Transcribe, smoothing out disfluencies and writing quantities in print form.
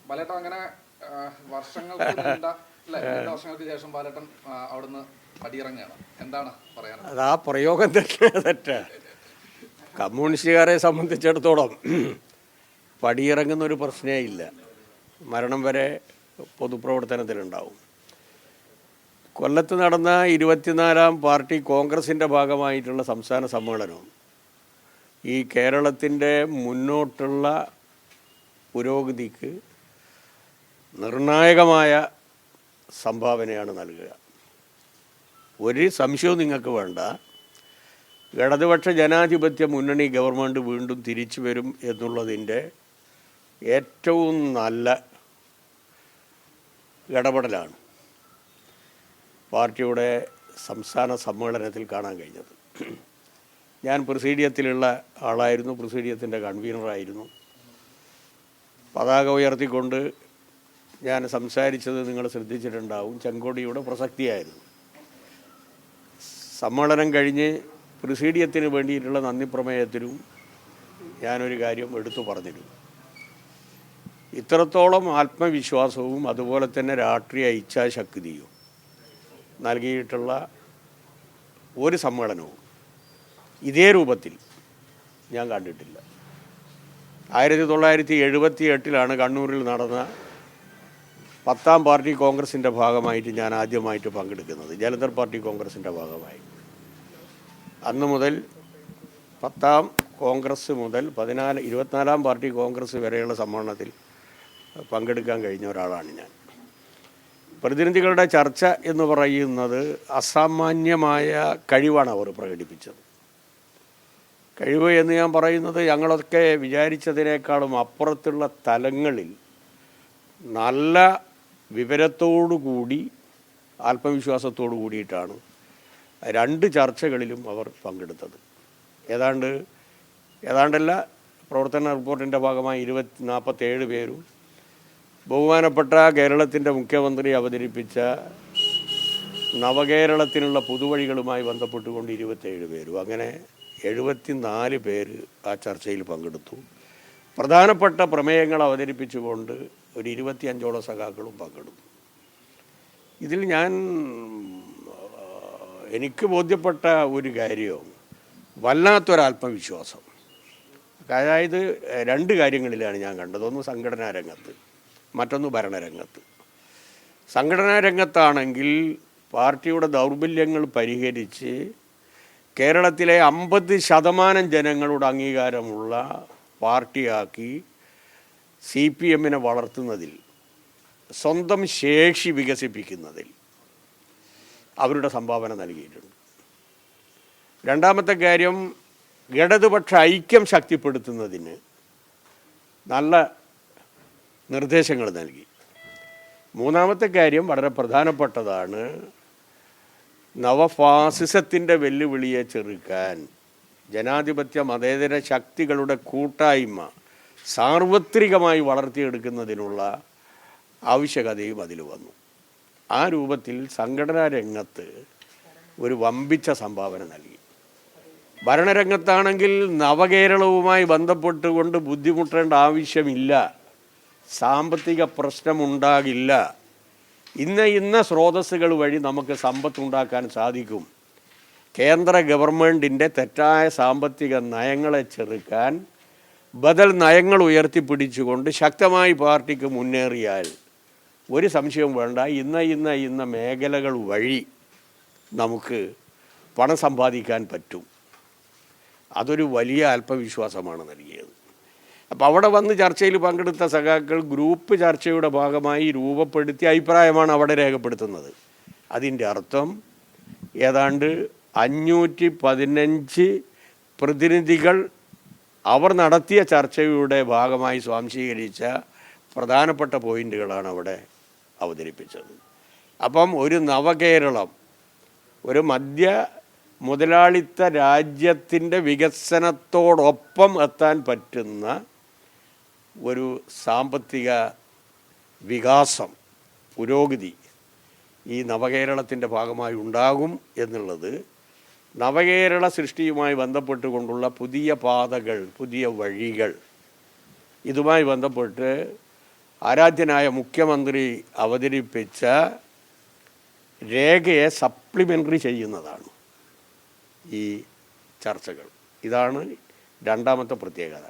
ബാലേട്ടൻ അങ്ങനെ വർഷങ്ങൾക്ക് നീണ്ട അല്ലെ 2 വർഷങ്ങൾക്ക് ശേഷം ബാലേട്ടൻ അവിടുന്ന് പടിയിറങ്ങുകയാണ്. എന്താണ് പറയാനുള്ളത്? അത് ആ പ്രയോഗം തെറ്റാ. കമ്മ്യൂണിസ്റ്റുകാരെ സംബന്ധിച്ചിടത്തോളം പടിയിറങ്ങുന്നൊരു പ്രശ്നമേ ഇല്ല. മരണം വരെ പൊതുപ്രവർത്തനത്തിലുണ്ടാവും. കൊല്ലത്ത് നടന്ന 24-ാം പാർട്ടി കോൺഗ്രസിൻ്റെ ഭാഗമായിട്ടുള്ള സംസ്ഥാന സമ്മേളനവും ഈ കേരളത്തിൻ്റെ മുന്നോട്ടുള്ള പുരോഗതിക്ക് നിർണായകമായ സംഭാവനയാണ് നൽകുക. ഒരു സംശയവും നിങ്ങൾക്ക് വേണ്ട. ഇടതുപക്ഷ ജനാധിപത്യ മുന്നണി ഗവൺമെൻറ് വീണ്ടും തിരിച്ചു വരും എന്നുള്ളതിൻ്റെ ഏറ്റവും നല്ല ഇടപെടലാണ് പാർട്ടിയുടെ സംസ്ഥാന സമ്മേളനത്തിൽ കാണാൻ കഴിഞ്ഞത്. ഞാൻ പ്രസീഡിയത്തിലുള്ള ആളായിരുന്നു, പ്രസീഡിയത്തിൻ്റെ കൺവീനറായിരുന്നു. പതാക ഉയർത്തിക്കൊണ്ട് ഞാൻ സംസാരിച്ചത് നിങ്ങൾ ശ്രദ്ധിച്ചിട്ടുണ്ടാവും. ചെങ്കോടിയുടെ പ്രസക്തിയായിരുന്നു. സമ്മേളനം കഴിഞ്ഞ് പ്രസീഡിയത്തിന് വേണ്ടിയിട്ടുള്ള നന്ദി പ്രമേയത്തിലും ഞാനൊരു കാര്യം എടുത്തു പറഞ്ഞിരുന്നു. ഇത്രത്തോളം ആത്മവിശ്വാസവും അതുപോലെ തന്നെ രാഷ്ട്രീയ ഇച്ഛാശക്തിയും നൽകിയിട്ടുള്ള ഒരു സമ്മേളനവും ഇതേ രൂപത്തിൽ ഞാൻ കണ്ടിട്ടില്ല. 1978 കണ്ണൂരിൽ നടന്ന 10-ാം പാർട്ടി കോൺഗ്രസിൻ്റെ ഭാഗമായിട്ട് ഞാൻ ആദ്യമായിട്ട് പങ്കെടുക്കുന്നത്. ജലന്ധർ പാർട്ടി കോൺഗ്രസിൻ്റെ ഭാഗമായി. അന്ന് മുതൽ 10-ാം കോൺഗ്രസ് മുതൽ 24-ാം പാർട്ടി കോൺഗ്രസ് വരെയുള്ള സമ്മേളനത്തിൽ പങ്കെടുക്കാൻ കഴിഞ്ഞ ഒരാളാണ് ഞാൻ. പ്രതിനിധികളുടെ ചർച്ച എന്ന് പറയുന്നത് അസാമാന്യമായ കഴിവാണ് അവർ പ്രകടിപ്പിച്ചത്. കഴിവ് എന്ന് ഞാൻ പറയുന്നത് ഞങ്ങളൊക്കെ വിചാരിച്ചതിനേക്കാളും അപ്പുറത്തുള്ള തലങ്ങളിൽ നല്ല വിവരത്തോടു കൂടി ആത്മവിശ്വാസത്തോടു കൂടിയിട്ടാണ് 2 ചർച്ചകളിലും അവർ പങ്കെടുത്തത്. ഏതാണ്ടല്ല പ്രവർത്തന റിപ്പോർട്ടിൻ്റെ ഭാഗമായി 47 പേരും ബഹുമാനപ്പെട്ട കേരളത്തിൻ്റെ മുഖ്യമന്ത്രി അവതരിപ്പിച്ച നവകേരളത്തിനുള്ള പുതുവഴികളുമായി ബന്ധപ്പെട്ടുകൊണ്ട് 27 പേരും, അങ്ങനെ 74 പേര് ആ ചർച്ചയിൽ പങ്കെടുത്തു. പ്രധാനപ്പെട്ട പ്രമേയങ്ങൾ അവതരിപ്പിച്ചുകൊണ്ട് ഒരു 25ഓളം സഖാക്കളും പങ്കെടുത്തു. ഇതിൽ എനിക്ക് ബോധ്യപ്പെട്ട ഒരു കാര്യം വല്ലാത്തൊരാത്മവിശ്വാസം. അതായത് 2 കാര്യങ്ങളിലാണ് ഞാൻ കണ്ടത്. ഒന്ന് സംഘടനാ രംഗത്ത്, മറ്റൊന്ന് ഭരണരംഗത്ത്. സംഘടനാ രംഗത്താണെങ്കിൽ പാർട്ടിയുടെ ദൗർബല്യങ്ങൾ പരിഹരിച്ച് കേരളത്തിലെ 50% ജനങ്ങളുടെ അംഗീകാരമുള്ള പാർട്ടിയാക്കി CPM വളർത്തുന്നതിൽ, സ്വന്തം ശേഷി വികസിപ്പിക്കുന്നതിൽ അവരുടെ സംഭാവന നൽകിയിട്ടുണ്ട്. രണ്ടാമത്തെ കാര്യം, ഇടതുപക്ഷ ഐക്യം ശക്തിപ്പെടുത്തുന്നതിന് നല്ല നിർദ്ദേശങ്ങൾ നൽകി. മൂന്നാമത്തെ കാര്യം വളരെ പ്രധാനപ്പെട്ടതാണ്. നവഫാസിസത്തിൻ്റെ വെല്ലുവിളിയെ ചെറുക്കാൻ ജനാധിപത്യ മതേതര ശക്തികളുടെ കൂട്ടായ്മ സാർവത്രികമായി വളർത്തിയെടുക്കുന്നതിനുള്ള ആവശ്യകതയും അതിൽ വന്നു. ആ രൂപത്തിൽ സംഘടനാ രംഗത്ത് ഒരു വമ്പിച്ച സംഭാവന നൽകി. ഭരണരംഗത്താണെങ്കിൽ നവകേരളവുമായി ബന്ധപ്പെട്ടുകൊണ്ട് ബുദ്ധിമുട്ടേണ്ട ആവശ്യമില്ല, സാമ്പത്തിക പ്രശ്നമുണ്ടാകില്ല. ഇന്ന സ്രോതസ്സുകൾ വഴി നമുക്ക് സമ്പത്തുണ്ടാക്കാൻ സാധിക്കും. കേന്ദ്ര ഗവൺമെൻറ്റിൻ്റെ തെറ്റായ സാമ്പത്തിക നയങ്ങളെ ചെറുക്കാൻ ബദൽ നയങ്ങൾ ഉയർത്തിപ്പിടിച്ചുകൊണ്ട് ശക്തമായി പാർട്ടിക്ക് മുന്നേറിയാൽ ഒരു സംശയവും വേണ്ട, ഇന്ന മേഖലകൾ വഴി നമുക്ക് പണം സമ്പാദിക്കാൻ പറ്റും. അതൊരു വലിയ ആത്മവിശ്വാസമാണ് നൽകിയത്. അപ്പോൾ അവിടെ വന്ന് ചർച്ചയിൽ പങ്കെടുത്ത സഖാക്കൾ ഗ്രൂപ്പ് ചർച്ചയുടെ ഭാഗമായി രൂപപ്പെടുത്തിയ അഭിപ്രായമാണ് അവിടെ രേഖപ്പെടുത്തുന്നത്. അതിൻ്റെ അർത്ഥം ഏതാണ്ട് 515 പ്രതിനിധികൾ അവർ നടത്തിയ ചർച്ചയുടെ ഭാഗമായി സ്വാംശീകരിച്ച പ്രധാനപ്പെട്ട പോയിന്റുകളാണ് അവിടെ അവതരിപ്പിച്ചത്. അപ്പം ഒരു നവകേരളം, ഒരു മധ്യ മുതലാളിത്ത രാജ്യത്തിൻ്റെ വികസനത്തോടൊപ്പം എത്താൻ പറ്റുന്ന ഒരു സാമ്പത്തിക വികാസം, പുരോഗതി ഈ നവകേരളത്തിൻ്റെ ഭാഗമായി ഉണ്ടാകും എന്നുള്ളത് നവകേരള സൃഷ്ടിയുമായി ബന്ധപ്പെട്ടുകൊണ്ടുള്ള പുതിയ പാതകൾ, പുതിയ വഴികൾ, ഇതുമായി ബന്ധപ്പെട്ട് ആരാധ്യനായ മുഖ്യമന്ത്രി അവതരിപ്പിച്ച രേഖയെ സപ്ലിമെൻ്ററി ചെയ്യുന്നതാണ് ഈ ചർച്ചകൾ. ഇതാണ് രണ്ടാമത്തെ പ്രത്യേകത.